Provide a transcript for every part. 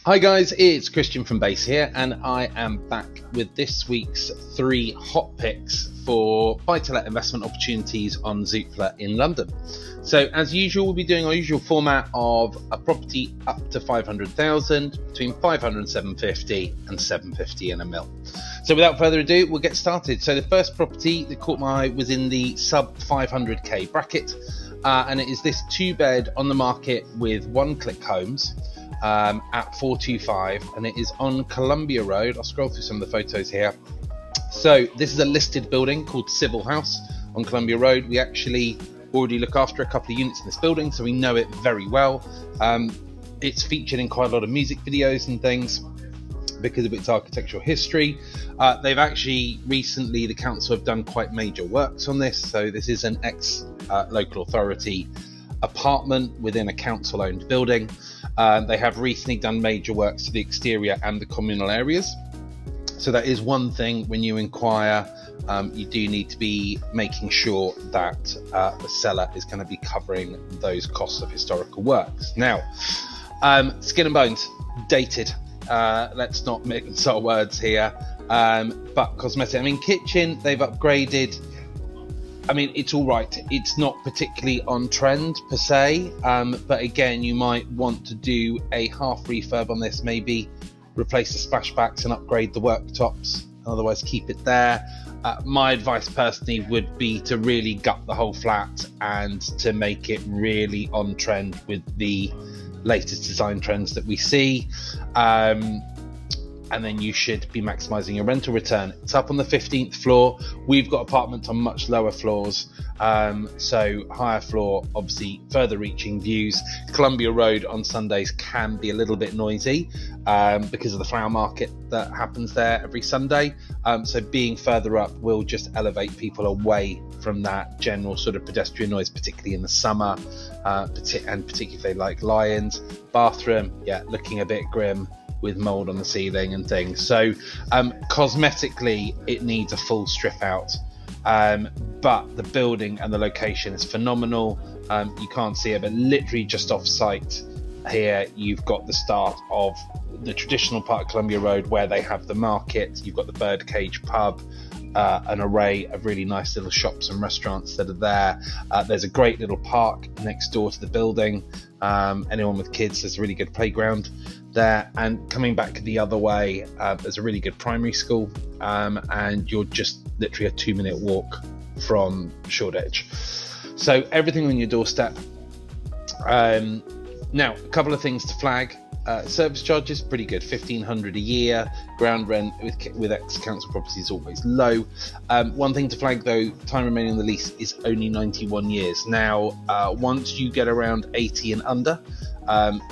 Hi guys, it's Christian from Base here, and I am back with this week's 3 hot picks for buy-to-let investment opportunities on Zoopla in London. So as usual, we'll be doing our usual format of a property up to 500,000, between 500 and 750 and 750 in a mil. So without further ado, we'll get started. So the first property that caught my eye was in the sub 500k bracket, and it is this 2-bed on the market with One Click Homes. At 425, and it is on Columbia Road. I'll scroll through some of the photos here. So this is a listed building called Sivill House on Columbia Road. We actually already look after a couple of units in this building, so we know it very well. It's featured in quite a lot of music videos and things because of its architectural history. They've actually recently, the council have done quite major works on this. So this is an ex-local authority apartment within a council-owned building. They have recently done major works to the exterior and the communal areas. So that is one thing when you inquire, you do need to be making sure that the seller is going to be covering those costs of historical works. Now, skin and bones, dated. Let's not mix our words here, but cosmetic. I mean, kitchen, they've upgraded. I mean, it's all right. It's not particularly on trend per se, but again, you might want to do a half refurb on this, maybe replace the splashbacks and upgrade the worktops, and otherwise keep it there. My advice personally would be to really gut the whole flat and to make it really on trend with the latest design trends that we see. And then you should be maximizing your rental return. It's up on the 15th floor. We've got apartments on much lower floors, so higher floor, obviously further reaching views. Columbia Road on Sundays can be a little bit noisy because of the flower market that happens there every Sunday. So being further up will just elevate people away from that general sort of pedestrian noise, particularly in the summer, and particularly if they like lions. Bathroom, yeah, looking a bit grim, with mold on the ceiling and things. So cosmetically it needs a full strip out, but the building and the location is phenomenal. You can't see it, but literally just off site here you've got the start of the traditional part of Columbia Road where they have the market. You've got the Birdcage pub, an array of really nice little shops and restaurants that are there. There's a great little park next door to the building. Anyone with kids, there's a really good playground there, and coming back the other way, there's a really good primary school, and you're just literally a 2-minute walk from Shoreditch. So everything on your doorstep. Now, a couple of things to flag. Service charges, pretty good, 1,500 a year. Ground rent with ex-council properties is always low. One thing to flag though, time remaining on the lease is only 91 years. Now, once you get around 80 and under,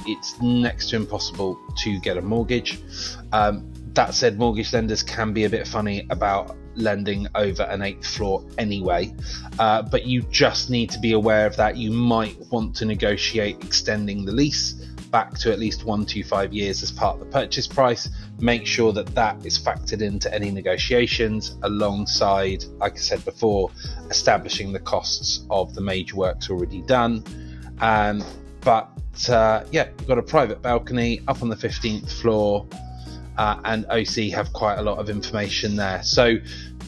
it's next to impossible to get a mortgage. That said, mortgage lenders can be a bit funny about lending over an 8th floor anyway, but you just need to be aware of that. You might want to negotiate extending the lease back to at least 125 years as part of the purchase price. Make sure that that is factored into any negotiations alongside, like I said before, establishing the costs of the major works already done. Yeah, we've got a private balcony up on the 15th floor, and OC have quite a lot of information there. So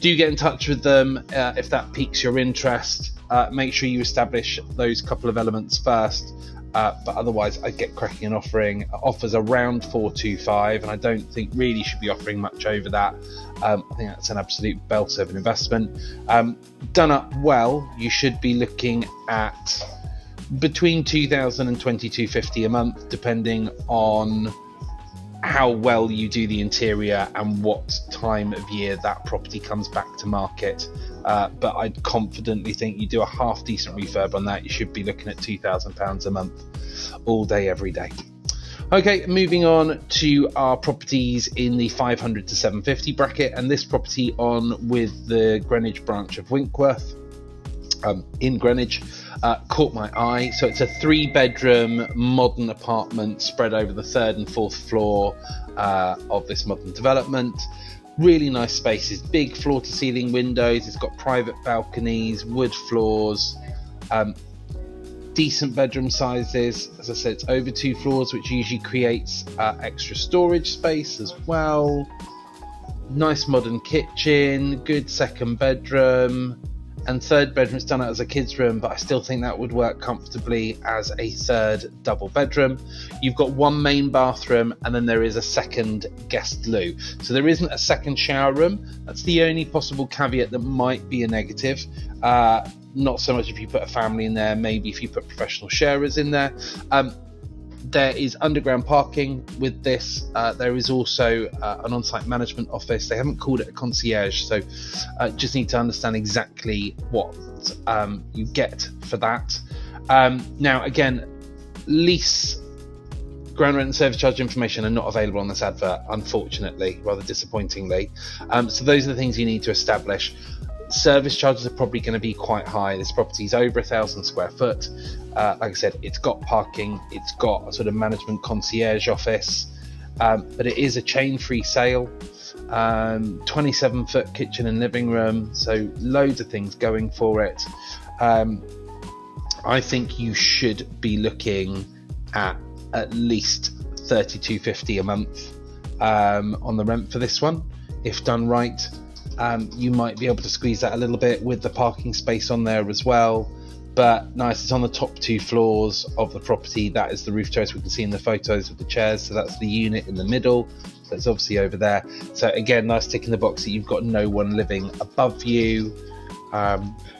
do get in touch with them if that piques your interest. Make sure you establish those couple of elements first. But otherwise, I'd get cracking and offers around 425, and I don't think really should be offering much over that. I think that's an absolute belter of an investment. Done up well, you should be looking at between 2,000 and 2,250 a month, depending on how well you do the interior and what time of year that property comes back to market. But I'd confidently think you do a half decent refurb on that, you should be looking at £2,000 a month all day, every day. Okay, moving on to our properties in the 500 to 750 bracket, and this property on with the Greenwich branch of Winkworth in Greenwich caught my eye. So it's a 3-bedroom modern apartment spread over the 3rd and 4th floor of this modern development. Really nice spaces, big floor to ceiling windows. It's got private balconies, wood floors, decent bedroom sizes. As I said, it's over 2 floors, which usually creates extra storage space as well. Nice modern kitchen, good second bedroom, and third bedroom. It's done out as a kid's room, but I still think that would work comfortably as a third double bedroom. You've got one main bathroom, and then there is a second guest loo. So there isn't a second shower room. That's the only possible caveat that might be a negative. Not so much if you put a family in there, maybe if you put professional sharers in there. There is underground parking with this. There is also an on-site management office. They haven't called it a concierge, so just need to understand exactly what you get for that. Now, again, lease, ground rent and service charge information are not available on this advert, unfortunately, rather disappointingly. So those are the things you need to establish. Service charges are probably going to be quite high. This property is over 1,000 square foot. Like I said, it's got parking, it's got a sort of management concierge office, but it is a chain-free sale. 27-foot kitchen and living room, so loads of things going for it. I think you should be looking at least $32.50 a month on the rent for this one, if done right. You might be able to squeeze that a little bit with the parking space on there as well. But nice, it's on the top 2 floors of the property. That is the roof terrace we can see in the photos of the chairs. So that's the unit in the middle. So it's obviously over there. So again, nice tick in the box that you've got no one living above you.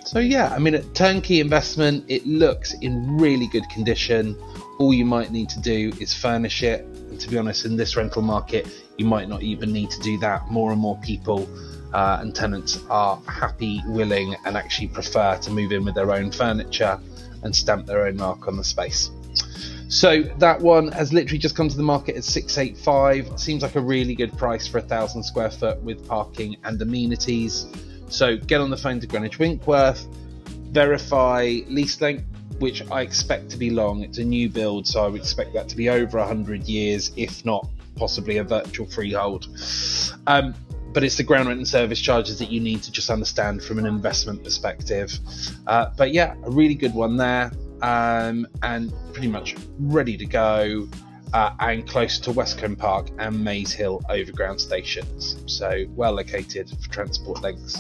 So yeah, I mean, a turnkey investment. It looks in really good condition. All you might need to do is furnish it. And to be honest, in this rental market, you might not even need to do that. More and more people and tenants are happy, willing, and actually prefer to move in with their own furniture and stamp their own mark on the space. So that one has literally just come to the market at $685. Seems like a really good price for 1,000 square foot with parking and amenities. So get on the phone to Greenwich Winkworth, verify lease length, which I expect to be long. It's a new build, so I would expect that to be over 100 years, if not possibly a virtual freehold. But it's the ground rent and service charges that you need to just understand from an investment perspective. But yeah, a really good one there, and pretty much ready to go, and close to Westcombe Park and Maze Hill overground stations. So well located for transport links.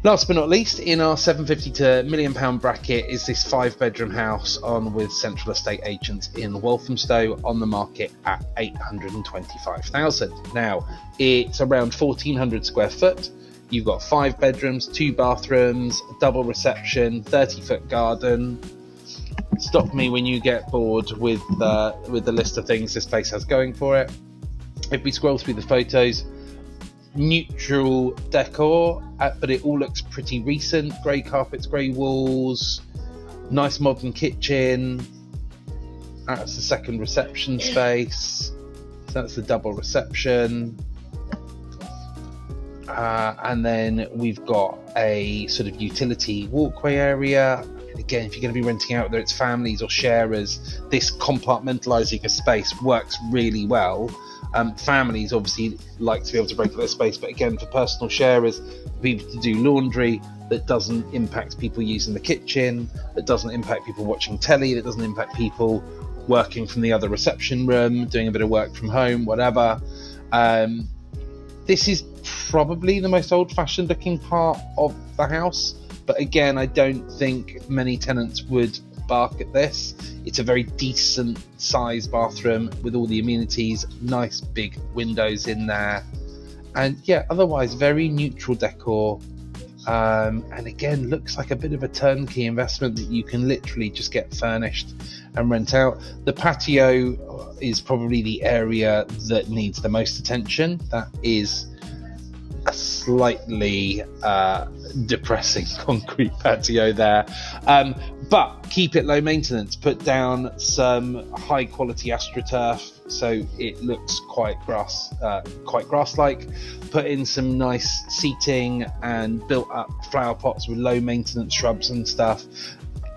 Last but not least, in our £750 to £1 million bracket is this 5-bedroom house on with Central Estate Agents in Walthamstow, on the market at $825,000. Now, it's around 1,400 square foot. You've got 5 bedrooms, 2 bathrooms, a double reception, 30-foot garden. Stop me when you get bored with the list of things this place has going for it. If we scroll through the photos, neutral decor, but it all looks pretty recent. Grey carpets, grey walls, nice modern kitchen. That's the second reception space. So that's the double reception. And then we've got a sort of utility walkway area. Again, if you're going to be renting out, whether it's families or sharers, this compartmentalising a space works really well. Families obviously like to be able to break up their space, but again, for personal sharers, people to do laundry that doesn't impact people using the kitchen, that doesn't impact people watching telly, that doesn't impact people working from the other reception room, doing a bit of work from home, whatever. This is probably the most old-fashioned looking part of the house, but again, I don't think many tenants would bark at this. It's a very decent sized bathroom with all the amenities, nice big windows in there, and yeah, otherwise very neutral decor, and again, looks like a bit of a turnkey investment that you can literally just get furnished and rent out. The patio is probably the area that needs the most attention. That is a slightly depressing concrete patio there, but keep it low maintenance. Put down some high quality astroturf so it looks quite grass-like. Put in some nice seating and built up flower pots with low maintenance shrubs and stuff.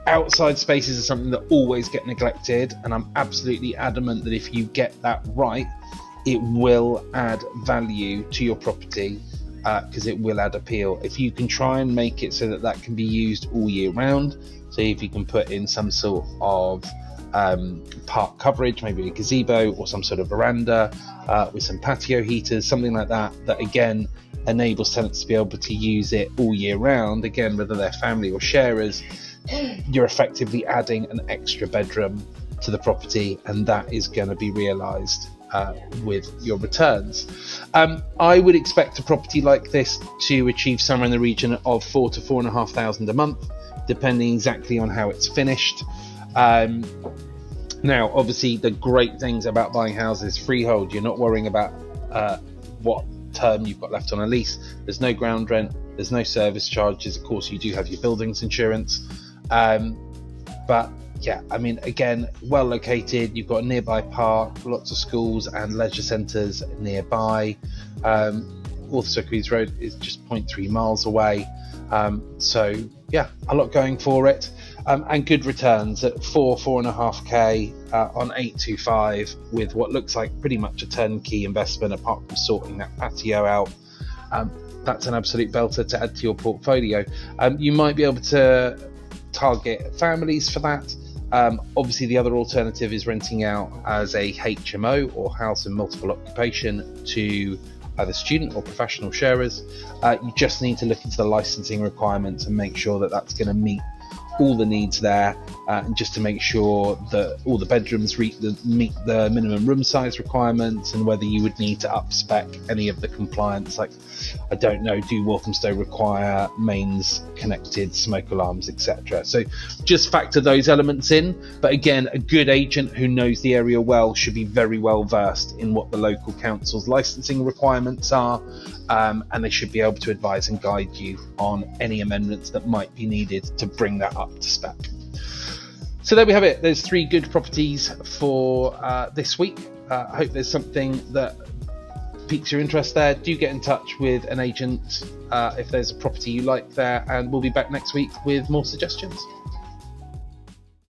Outside spaces are something that always get neglected, and I'm absolutely adamant that if you get that right, it will add value to your property, because it will add appeal. If you can try and make it so that can be used all year round, So if you can put in some sort of park coverage, maybe a gazebo or some sort of veranda with some patio heaters, something like that, that again enables tenants to be able to use it all year round, again whether they're family or sharers, you're effectively adding an extra bedroom to the property, and that is going to be realised with your returns. I would expect a property like this to achieve somewhere in the region of £4,000 to £4,500 a month, depending exactly on how it's finished. Now, obviously, the great things about buying houses freehold, you're not worrying about what term you've got left on a lease. There's no ground rent, there's no service charges. Of course, you do have your buildings insurance, but yeah, I mean, again, well located. You've got a nearby park, lots of schools and leisure centres nearby. Walthamstow Road is just 0.3 miles away. So yeah, a lot going for it, and good returns at 4.5k on 825 with what looks like pretty much a turnkey investment, apart from sorting that patio out. That's an absolute belter to add to your portfolio. You might be able to target families for that. Obviously, the other alternative is renting out as a HMO or house in multiple occupation to either student or professional sharers. You just need to look into the licensing requirements and make sure that that's going to meet all the needs there, and just to make sure that all the bedrooms meet the minimum room size requirements, and whether you would need to up spec any of the compliance, like, I don't know, do Walthamstow require mains connected, smoke alarms, etc. So just factor those elements in. But again, a good agent who knows the area well should be very well versed in what the local council's licensing requirements are, and they should be able to advise and guide you on any amendments that might be needed to bring that up to spec. So there we have it. There's 3 good properties for this week. I hope there's something that piques your interest there. Do get in touch with an agent if there's a property you like there, and we'll be back next week with more suggestions.